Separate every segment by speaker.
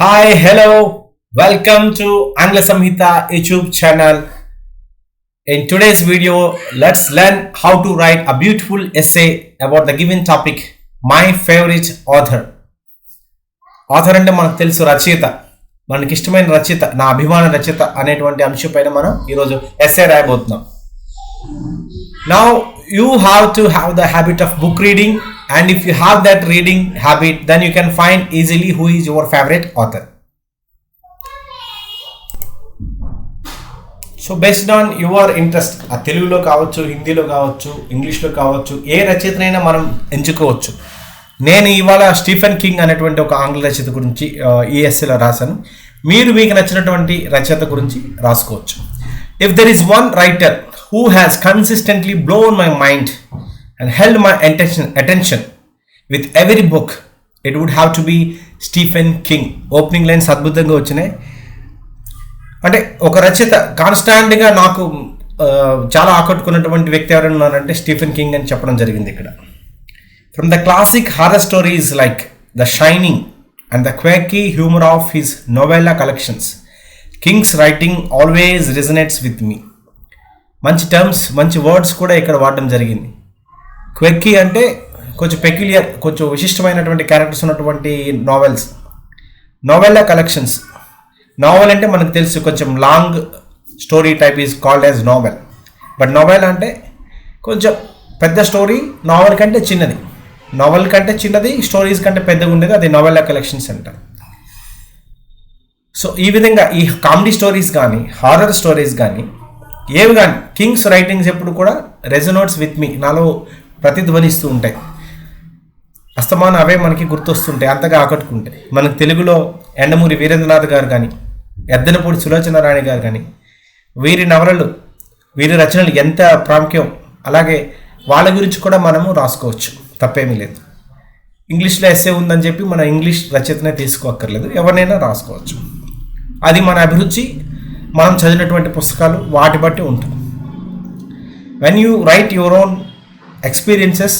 Speaker 1: Hi, hello, welcome to Angla Samhita YouTube channel. In today's video, let's learn how to write a beautiful essay about the given topic. My favorite author. Author అంటే మనకు తెలుసు రచయిత, మనకి ఇష్టమైన రచయిత, నా అభిమాన రచయిత అనేటువంటి అంశం పైన మనం ఈరోజు essay రాయబోతున్నాం. Now you have to have the habit of book reading, and if you have that reading habit, then you can find easily who is your favorite author. So based on your interest, ఆ తెలుగులో కావచ్చు, హిందీలో కావచ్చు, ఇంగ్లీష్లో కావచ్చు, ఏ రచయితనైనా మనం ఎంచుకోవచ్చు. నేను ఇవాళ స్టీఫెన్ కింగ్ అనేటువంటి ఒక ఆంగ్ల రచయిత గురించి ఈ ఎస్సేలో రాశాను. మీరు మీకు నచ్చినటువంటి రచయిత గురించి రాసుకోవచ్చు. If there is one writer who has consistently blown my mind and held my attention with every book, it would have to be Stephen King. Opening lines అద్భుతంగా వచ్చినాయి. అంటే ఒక రచయిత కాన్స్టాంట్గా నాకు చాలా ఆకట్టుకున్నటువంటి వ్యక్తి ఎవరైనా ఉన్నారంటే స్టీఫెన్ కింగ్ అని చెప్పడం జరిగింది ఇక్కడ. From the classic horror stories like the shining and the క్వేకీ humour of his novella collections, King's writing always resonates with me. మంచి టర్మ్స్, మంచి వర్డ్స్ కూడా ఇక్కడ వాడడం జరిగింది. క్వెక్కీ అంటే కొంచెం పెక్యులియర్, కొంచెం విశిష్టమైనటువంటి క్యారెక్టర్స్ ఉన్నటువంటి నావెల్స్. నోవెల్లా కలెక్షన్స్, నావెల్ అంటే మనకు తెలుసు కొంచెం long story type is called as novel. But novel అంటే కొంచెం పెద్ద స్టోరీ, నావెల్ కంటే చిన్నది, నావెల్ కంటే చిన్నది, స్టోరీస్ కంటే పెద్దగా ఉండేది, అది నోవెల్లా కలెక్షన్స్ అంటారు. సో ఈ విధంగా ఈ కామెడీ స్టోరీస్ కానీ, హారర్ స్టోరీస్ కానీ, ఏవి కానీ, కింగ్స్ రైటింగ్స్ ఎప్పుడు కూడా రెజొనేట్స్ విత్ మీ, నాలో ప్రతిధ్వనిస్తూ ఉంటాయి. అస్తమానం అవే మనకి గుర్తొస్తుంటాయి, అంతగా ఆకట్టుకుంటాయి. మనకు తెలుగులో ఎండమూరి వీరేంద్రనాథ్ గారు కానీ, ఎద్దనపూడి సులోచన రాణి గారు కానీ, వీరి నవలలు, వీరి రచనలు ఎంత ప్రాముఖ్యం, అలాగే వాళ్ళ గురించి కూడా మనము రాసుకోవచ్చు, తప్పేమీ లేదు. ఇంగ్లీష్లో ఎస్సే ఉందని చెప్పి మన ఇంగ్లీష్ రచయితనే తీసుకోక్కర్లేదు, ఎవరినైనా రాసుకోవచ్చు. అది మన అభిరుచి, మనం చదివినటువంటి పుస్తకాలు వాటి బట్టి ఉంటుంది. When you write your own experiences,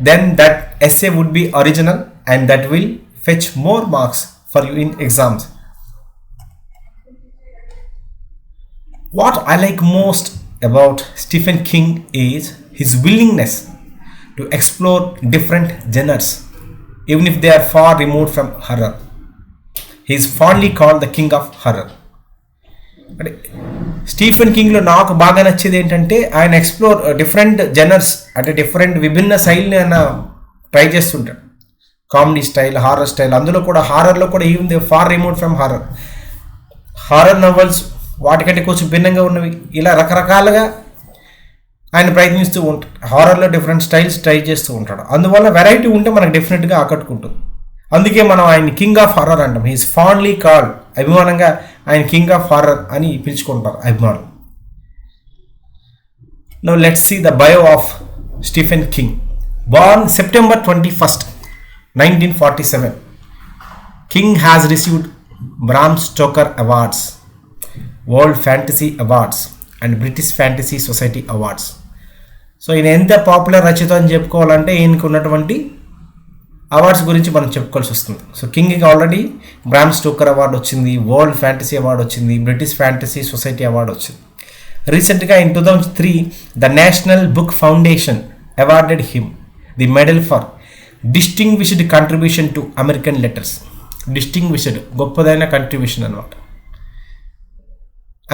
Speaker 1: then that essay would be original and that will fetch more marks for you in exams. What I like most about Stephen King is his willingness to explore different genres, even if they are far removed from horror. He is fondly called the king of horror. అంటే Stephen కింగ్లో నాకు బాగా నచ్చేది ఏంటంటే ఆయన explore different జనర్స్, అంటే different విభిన్న శైలిని ఆయన ట్రై చేస్తుంటాడు. కామెడీ స్టైల్, హారర్ స్టైల్, అందులో కూడా హారర్లో కూడా even they far remote from horror. Horror novels వాటికంటే కొంచెం భిన్నంగా ఉన్నవి, ఇలా రకరకాలుగా ఆయన ప్రయత్నిస్తూ ఉంటాడు. హారర్లో డిఫరెంట్ స్టైల్స్ ట్రై చేస్తూ ఉంటాడు. అందువల్ల వెరైటీ ఉంటే మనకు డెఫినెట్గా ఆకట్టుకుంటుంది. అందుకే మనం ఆయన కింగ్ ఆఫ్ హారర్ అంటాం. హీఈస్ ఫాండ్లీ కాల్డ్, అభిమానంగా ఆయన కింగ్ ఆఫ్ హారర్ అని పిలుచుకుంటారు అభిమానులు. Now let's see the bio of Stephen King. Born September 21st, 1947, King has received Bram Stoker Awards, World Fantasy Awards and British Fantasy Society Awards. So ఈయన ఎంత popular రచయిత అని చెప్పుకోవాలంటే ఈయనకు ఉన్నటువంటి అవార్డ్స్ గురించి మనం చెప్పుకోవాల్సి వస్తుంది. సో కింగ్కి ఆల్రెడీ బ్రామ్ స్టోకర్ అవార్డు వచ్చింది, వరల్డ్ ఫ్యాంటసీ అవార్డు వచ్చింది, బ్రిటిష్ ఫ్యాంటసీ సొసైటీ అవార్డు వచ్చింది. రీసెంట్గా in 2003 the national Book foundation awarded him the medal for distinguished contribution to American letters. Distinguished, గొప్పదైన కంట్రిబ్యూషన్ అనమాట.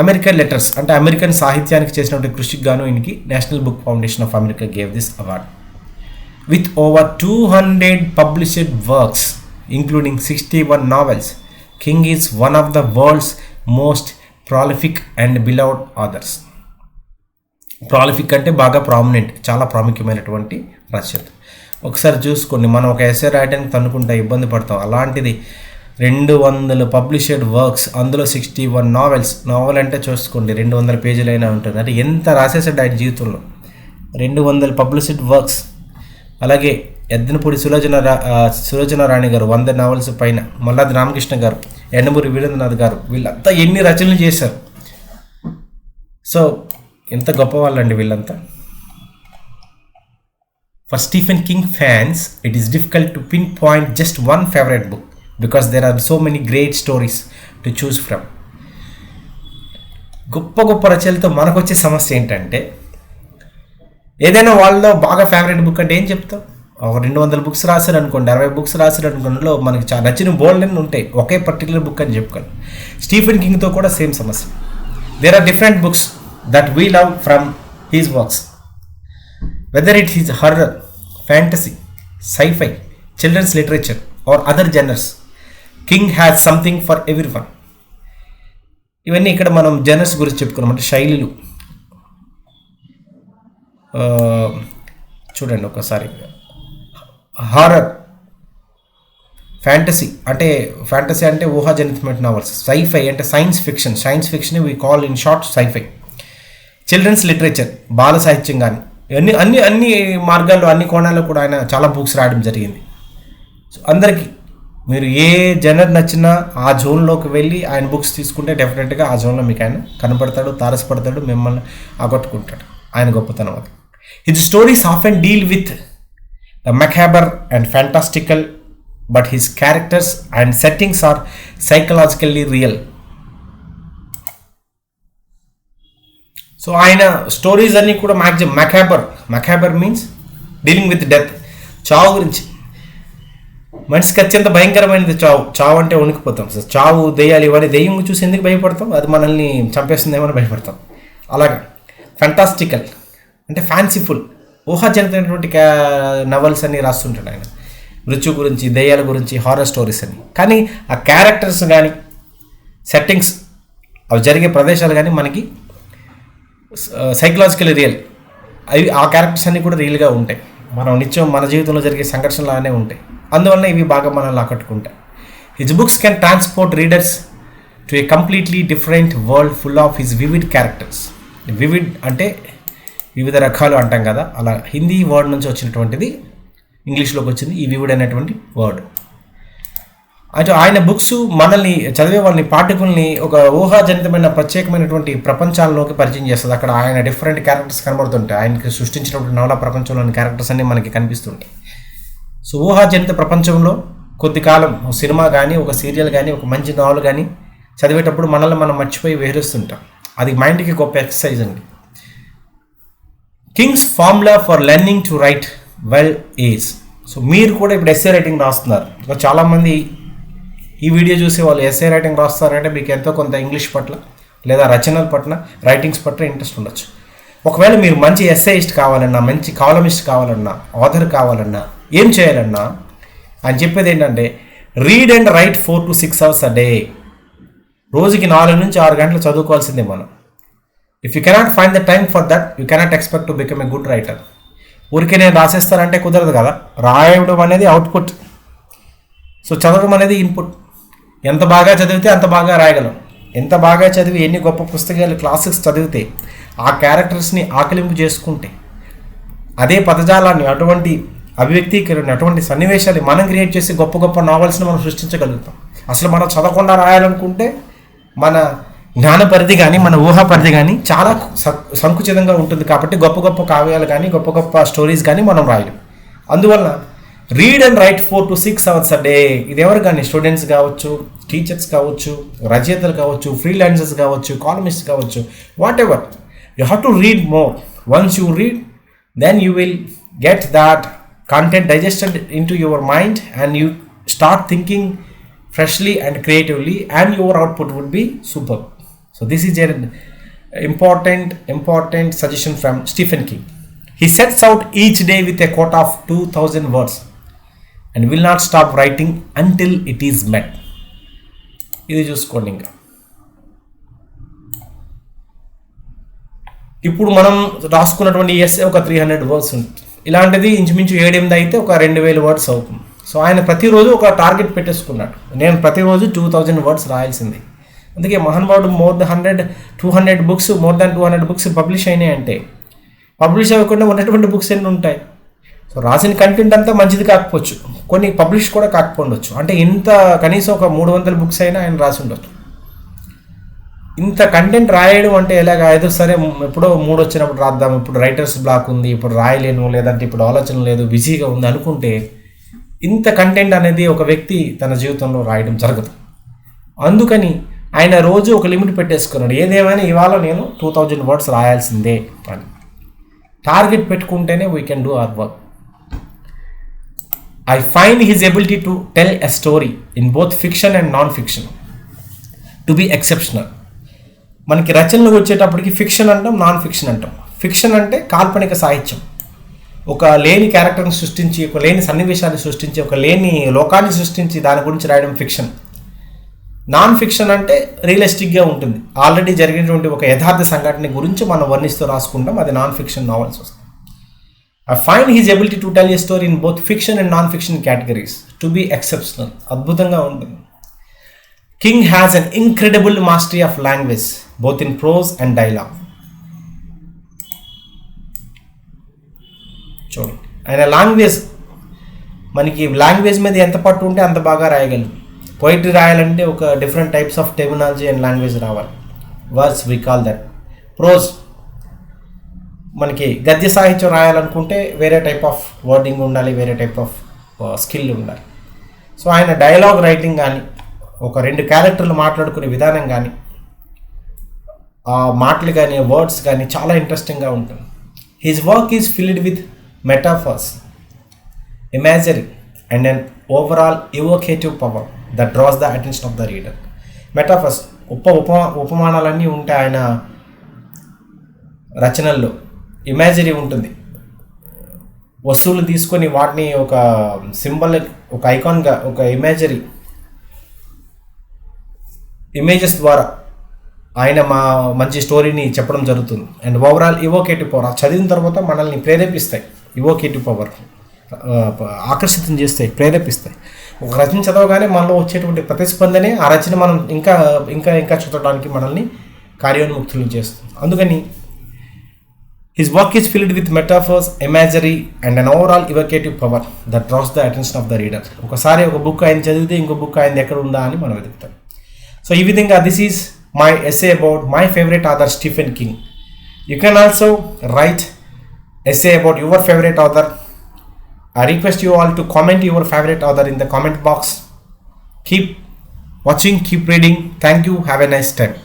Speaker 1: అమెరికన్ లెటర్స్ అంటే అమెరికన్ సాహిత్యానికి చేసినటువంటి కృషికి గాను ఈయనకి National Book Foundation of America gave this award. With over 200 published works including 61 novels, King is one of the world's most prolific and beloved authors. Prolific అంటే బాగా ప్రామినెంట్, చాలా ప్రాముఖ్యమైనటువంటి రచయిత. ఒకసారి చూసుకోండి, మనం ఒక ఎస్సే రాయడానికి తనుకుంటా ఇబ్బంది పడతాం, అలాంటిది 200 పబ్లిషడ్ వర్క్స్, అందులో 61 novels. నావెల్ అంటే చూసుకోండి 200 పేజీలైనా ఉంటుంది. అంటే ఎంత రాసేసాడు ఆయన జీవితంలో, 200 పబ్లిషడ్ వర్క్స్. అలాగే ఎద్దనపూడి సులోచన రాణి గారు 100 novels పైన, మల్లాది రామకృష్ణ గారు, ఎండమూరి వీరేంద్రనాథ్ గారు, వీళ్ళంతా ఎన్ని రచనలు చేశారు. సో ఎంత గొప్ప వాళ్ళండి వీళ్ళంతా. For Stephen King fans, it is difficult to pinpoint just one favorite book. Because there are so many great stories to choose from. గొప్ప గొప్ప రచనలతో మనకు వచ్చే సమస్య ఏంటంటే, ఏదైనా వాళ్ళలో బాగా ఫేవరెట్ బుక్ అంటే ఏం చెప్తాం? ఒక 200 బుక్స్ రాశారు అనుకోండి, 60 బుక్స్ రాశారు అనుకోండిలో మనకి చాలా నచ్చిన బోల్డ్ అని ఉంటాయి, ఒకే పర్టికులర్ బుక్ అని చెప్పుకోండి. స్టీఫెన్ కింగ్తో కూడా సేమ్ సమస్య. There are different books that we love from his works, whether it is horror, fantasy, sci-fi, children's literature or other genres. King has something for everyone. ఇవన్నీ ఇక్కడ మనం జనర్స్ గురించి చెప్పుకున్నాం, అంటే శైలులు. చూడండి ఒకసారి, హారర్, ఫ్యాంటసీ అంటే ఊహాజనితమైన నావల్స్, సైఫై అంటే science fiction we call in short scifi, children's literature బాల సాహిత్యం కానీ, అన్ని మార్గాల్లో అన్ని కోణాల్లో కూడా ఆయన చాలా బుక్స్ రాయడం జరిగింది. సో అందరికీ మీరు ఏ జనర్ నచ్చినా ఆ జోన్లోకి వెళ్ళి ఆయన బుక్స్ తీసుకుంటే డెఫినెట్గా ఆ జోన్లో మీకు ఆయన కనపడతాడు, తారసపడతాడు, మిమ్మల్ని ఆగొట్టుకుంటాడు. ఆయన గొప్పతనం అది. His stories often deal with the macabre and fantastical, but his characters and settings are psychologically real. So ఆయన స్టోరీస్ అన్నీ కూడా maximum macabre means dealing with death, చావు గురించి. మనిషికి అత్యంత భయంకరమైనది చావు అంటే వణికిపోతాం. సో చావు, దెయ్యాలు, ఇవన్నీ దెయ్యం చూసి ఎందుకు భయపడతాం? అది మనల్ని చంపేస్తుందేమో భయపడతాం. అలాగా ఫ్యాంటాస్టికల్ అంటే ఫ్యాన్సీఫుల్, ఊహాజనితమైనటువంటి నవల్స్ అన్ని రాస్తుంటాడు ఆయన, మృత్యు గురించి, దెయ్యాల గురించి, హారర్ స్టోరీస్ అని. కానీ ఆ క్యారెక్టర్స్ కానీ, సెట్టింగ్స్, అవి జరిగే ప్రదేశాలు కానీ మనకి సైకలాజికల్ రియల్. అవి ఆ క్యారెక్టర్స్ అన్నీ కూడా రియల్గా ఉంటాయి, మనం నిత్యం మన జీవితంలో జరిగే సంఘర్షణలానే ఉంటాయి. అందువల్ల ఇవి బాగా మనల్ని ఆకట్టుకుంటాయి. His books can transport readers to a completely different world full of his vivid characters. Vivid అంటే వివిధ రకాలు అంటాం కదా, అలా హిందీ వర్డ్ నుంచి వచ్చినటువంటిది ఇంగ్లీష్లోకి వచ్చింది ఈ వివిడ్ అనేటువంటి వర్డ్. అంటే ఆయన బుక్స్ మనల్ని చదివే వాళ్ళని, పాఠకుల్ని ఒక ఊహాజనితమైన ప్రత్యేకమైనటువంటి ప్రపంచాల్లోకి పరిచయం చేస్తుంది. అక్కడ ఆయన డిఫరెంట్ క్యారెక్టర్స్ కనబడుతుంటాయి, ఆయనకి సృష్టించినటువంటి నవల ప్రపంచంలోని క్యారెక్టర్స్ అన్నీ మనకి కనిపిస్తుంటాయి. సో ఊహాజనిత ప్రపంచంలో కొద్ది కాలం ఒక సినిమా కానీ, ఒక సీరియల్ కానీ, ఒక మంచి నావల్ కానీ చదివేటప్పుడు మనల్ని మనం మర్చిపోయి విహరిస్తుంటాం. అది మైండ్కి గొప్ప ఎక్సర్సైజ్ అండి. Kings formula for learning to right well is. So మీరు కూడా ఇప్పుడు ఎస్సే రైటింగ్ రాస్తున్నారు. చాలామంది ఈ వీడియో చూసే వాళ్ళు ఎస్సే రైటింగ్ రాస్తారంటే మీకు ఎంతో కొంత ఇంగ్లీష్ పట్ల లేదా రచనల పట్ల, రైటింగ్స్ పట్ల ఇంట్రెస్ట్ ఉండొచ్చు. ఒకవేళ మీరు మంచి ఎస్సేయిస్ట్ కావాలన్నా, మంచి కాలమిస్ట్ కావాలన్నా, ఆథర్ కావాలన్నా, ఏం చేయాలన్నా ఆయన చెప్పేది ఏంటంటే, read and right 4 to 6 hours a day. రోజుకి 4 నుంచి 6 గంటలు చదువుకోవాల్సిందే మనం. If you cannot find the time for that, you cannot expect to become a good writer. ఊరికే నేను రాసేస్తానంటే కుదరదు కదా. రాయడం అనేది అవుట్పుట్, సో చదవడం అనేది ఇన్పుట్. ఎంత బాగా చదివితే అంత బాగా రాయగలం. ఎంత బాగా చదివి ఎన్ని గొప్ప పుస్తకాలు, క్లాసిక్స్ చదివితే, ఆ క్యారెక్టర్స్ని ఆకలింపు చేసుకుంటే, అదే పదజాలాన్ని, అటువంటి అభివ్యక్తీకరణ, అటువంటి సన్నివేశాలు మనం క్రియేట్ చేసి గొప్ప గొప్ప నావల్స్ని మనం సృష్టించగలుగుతాం. అసలు మనం చదవకుండా రాయాలనుకుంటే మన జ్ఞాన పరిధి కానీ, మన ఊహా పరిధి కానీ చాలా సంకుచితంగా ఉంటుంది. కాబట్టి గొప్ప గొప్ప కావ్యాలు కానీ, గొప్ప గొప్ప స్టోరీస్ కానీ మనం రాయలేం. అందువల్ల read and right 4 to 6 hours a day. ఇది ఎవరు కానీ, స్టూడెంట్స్ కావచ్చు, టీచర్స్ కావచ్చు, రచయితలు కావచ్చు, ఫ్రీలాన్సర్స్ కావచ్చు, కాలమిస్ట్ కావచ్చు, whatever. You have to read more. Once you read, then you will get that content digested into your mind and you start thinking freshly and creatively and your output would be superb. So this is an important suggestion from Stephen King. He sets out each day with a quote of 2000 words and will not stop writing until it is met. ఇది చూసుకోండి. ఇంకా ఇప్పుడు మనం రాసుకున్నటువంటి essay ఒక 300 words ఉంటుంది. ఇలాంటిది ఇంచుమించు 7-8 అయితే ఒక 2000 వర్డ్స్ అవుతుంది. సో ఆయన ప్రతిరోజు ఒక టార్గెట్ పెట్టేసుకున్నాడు, నేను ప్రతిరోజు 2000 వర్డ్స్ రాయాల్సింది. అందుకే మహానుభావుడు మోర్ దాన్ 200 బుక్స్ పబ్లిష్ అయినాయి. అంటే పబ్లిష్ అవ్వకుండా ఉన్నటువంటి బుక్స్ ఎన్ని ఉంటాయి. సో రాసిన కంటెంట్ అంతా మంచిది కాకపోవచ్చు, కొన్ని పబ్లిష్ కూడా కాకపోవచ్చు. అంటే ఇంత కనీసం ఒక 300 బుక్స్ అయినా ఆయన రాసి ఉండొచ్చు. ఇంత కంటెంట్ రాయడం అంటే ఎలాగా, ఏదో సరే ఎప్పుడో మూడు వచ్చినప్పుడు రాద్దాం, ఇప్పుడు రైటర్స్ బ్లాక్ ఉంది, ఇప్పుడు రాయలేను, లేదంటే ఇప్పుడు ఆలోచన లేదు, బిజీగా ఉంది అనుకుంటే ఇంత కంటెంట్ అనేది ఒక వ్యక్తి తన జీవితంలో రాయడం జరగదు. అందుకని ఆయన రోజు ఒక లిమిట్ పెట్టేసుకున్నాడు, ఏదేమైనా ఇవాళ నేను 2000 words రాయాల్సిందే అని. టార్గెట్ పెట్టుకుంటేనే we can do our work. I find his ability to tell a story in both fiction and non-fiction to be exceptional. మనకి రచనలు వచ్చేటప్పటికి ఫిక్షన్ అంటాం, నాన్ ఫిక్షన్ అంటాం. ఫిక్షన్ అంటే కాల్పనిక సాహిత్యం, ఒక లేని క్యారెక్టర్ని సృష్టించి, ఒక లేని సన్నివేశాన్ని సృష్టించి, ఒక లేని లోకాన్ని సృష్టించి దాని గురించి రాయడం ఫిక్షన్. నాన్ ఫిక్షన్ అంటే రియలిస్టిక్గా ఉంటుంది, ఆల్రెడీ జరిగినటువంటి ఒక యథార్థ సంఘటన గురించి మనం వర్ణిస్తూ రాసుకుంటాం, అది నాన్ ఫిక్షన్ నావెల్స్ వస్తాయి. I find his ability to tell a story in both fiction and non-fiction categories to be exceptional. అద్భుతంగా ఉంటుంది. King has an incredible mastery of language, both in prose and dialogue. చూడండి, ఆయన language, మనకి language మీద ఎంత పట్టు ఉంటే అంత బాగా రాయగలరు. పోయిటరీ రాయాలంటే ఒక different types of terminology and language రావాలి. Words we call that. Prose, మనకి గద్య సాహిత్యం రాయాలనుకుంటే వేరే టైప్ ఆఫ్ వర్డింగ్ ఉండాలి, వేరే టైప్ ఆఫ్ స్కిల్ ఉండాలి. సో ఆయన డైలాగ్ రైటింగ్ కానీ, ఒక 2 క్యారెక్టర్లు మాట్లాడుకునే విధానం కానీ, ఆ మాటలు కానీ, వర్డ్స్ కానీ చాలా ఇంట్రెస్టింగ్గా ఉంటుంది. His work is filled with metaphors, imagery and an overall evocrative power that draws the attention of the reader. Metaphors, ఉపమానాలన్నీ ఉంటాయి ఆయన రచనల్లో. ఇమాజరీ ఉంటుంది, వస్తువులు తీసుకొని వాటిని ఒక సింబల్, ఒక ఐకాన్గా, ఒక ఇమేజెస్ ద్వారా ఆయన మంచి స్టోరీని చెప్పడం జరుగుతుంది. అండ్ ఓవరాల్ evocrative పవర్, చదివిన తర్వాత మనల్ని ప్రేరేపిస్తాయి. evocrative పవర్ ఆకర్షితం చేస్తాయి, ప్రేరేపిస్తాయి. ఒక రచన చదవగానే మనలో వచ్చేటువంటి ప్రతిస్పందనే ఆ రచన మనం ఇంకా ఇంకా ఇంకా చదవడానికి మనల్ని కార్యోన్ముక్తులు చేస్తుంది. అందుకని his work is filled with metaphors, imagery and an overall evocative power that draws the attention of the reader. ఒకసారి ఒక బుక్ ఆయన చదివితే ఇంకో బుక్ ఆయన ఎక్కడ ఉందా అని మనం వెతుకుతాం. సో ఈ విధంగా this is my essay about my favorite author Stephen King. You can also write essay about your favorite author. I request you all to comment your favorite author in the comment box. Keep watching, keep reading. Thank you. Have a nice time.